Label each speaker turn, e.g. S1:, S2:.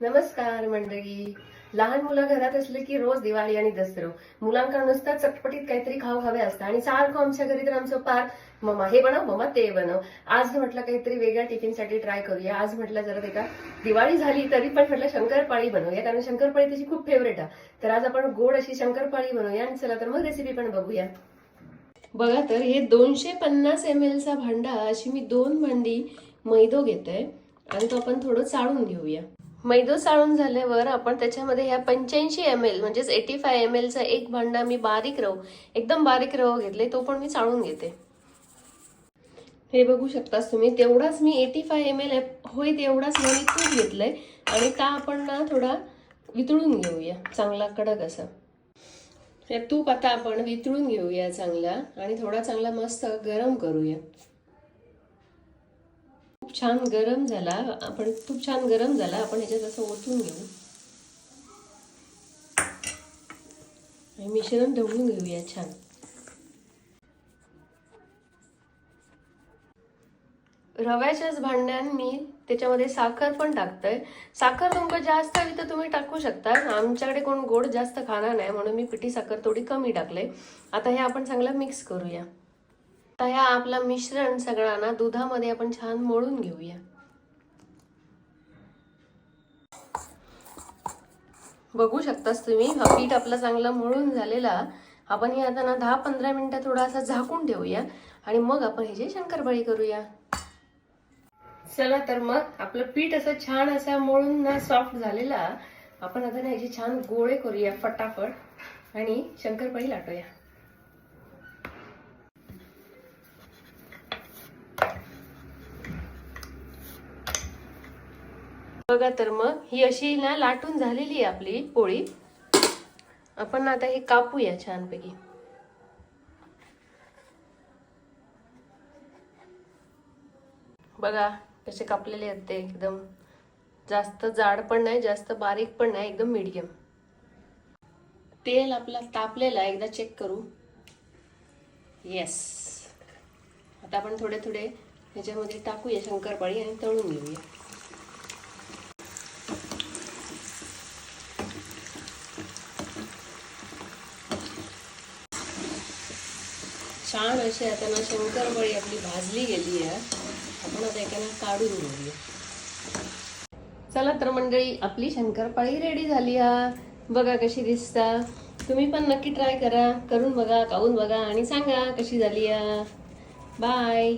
S1: नमस्कार मंडळी. लहान मुलं घरात असले की रोज दिवाळी आणि दसरो मुलांना नुसतं चटपटीत काहीतरी खाऊ हवे असतं आणि सारखं आमच्या घरी तर आमचं पार मम्मा हे बनव मम्मा ते बनव. आज म्हटलं काहीतरी वेगळ्या टिफिनसाठी ट्राय करूया. आज म्हटलं जरा ते का दिवाळी झाली तरी पण म्हटलं शंकरपाळी बनवूया, कारण शंकरपाळी त्याची खूप फेवरेट आहे. तर आज आपण गोड अशी शंकरपाळी बनवूया आणि चला तर मग रेसिपी पण बघूया. बघा तर हे 250 ml चा भांडा अशी मी 2 भांडी मैदो घेते आणि तो आपण थोडं चाळून घेऊया. मैदो चाळून झाल्यावर आपण त्याच्यामध्ये ह्या 85 ml म्हणजेच 85 ml चा एक भांडा मी एकदम बारीक रवा घेतले, तो पण मी चाळून घेते. हे बघू शकतास तुम्ही, तेवढाच मी 85 ml होय तेवढाच मी तूप घेतलंय आणि त्या आपण ना थोडा वितळून घेऊया चांगला कडक असा. हे तूप आता आपण वितळून घेऊया चांगला आणि थोडा चांगला मस्त गरम करूया. खूप छान गरम झाला, आपण ह्याच्यात असं ओतून घेऊ आणि मिश्रण ढवळून घेऊया छान. रव्याच्याच भांड्यात मी त्याच्यामध्ये साखर पण टाकतोय. साखर तुमका जास्त हवी तर तुम्ही टाकू शकता. आमच्याकडे कोण गोड जास्त खाणार नाही म्हणून मी पिठी साखर थोडी कमी टाकले. आता हे आपण चांगलं मिक्स करूया. आता ह्या आपला मिश्रण सगळा ना दुधामध्ये आपण छान मळून घेऊया. बघू शकतास तुम्ही, हा पीठ आपला चांगला मळून झालेला. आपण हे आता ना 10-15 मिनिटं थोडा असा झाकून ठेवूया आणि मग आपण ह्याची शंकरपाळी करूया. चला तर मग आपलं पीठ असं छान असं मळून ना सॉफ्ट झालेला. आपण आता ना ह्याचे छान गोळे करूया फटाफट आणि शंकरपाळी लाटूया. बघा तर मग ही अशी ना लाटून झालेली आहे आपली पोळी. आपण आता हे कापूया छानपैकी. बघा कसे कापलेले आहेत ते, एकदम जास्त जाड पण नाही जास्त बारीक पण नाही, एकदम मीडियम. तेल आपला तापलेला एकदा चेक करू. येस. आता आपण थोडे थोडे ह्याच्यामध्ये टाकूया शंकरपाळी आणि तळून घेऊया. छान अशी आता ना शंकरपाळी आपली भाजली गेली आहे. आपण आता एकाला काढून घेऊया. चला तर मंडळी, आपली शंकरपाळी रेडी झाली आहे. बघा कशी दिसता. तुम्ही पण नक्की ट्राय करा, करून बघा, खाऊन बघा आणि सांगा कशी झाली आहे. बाय.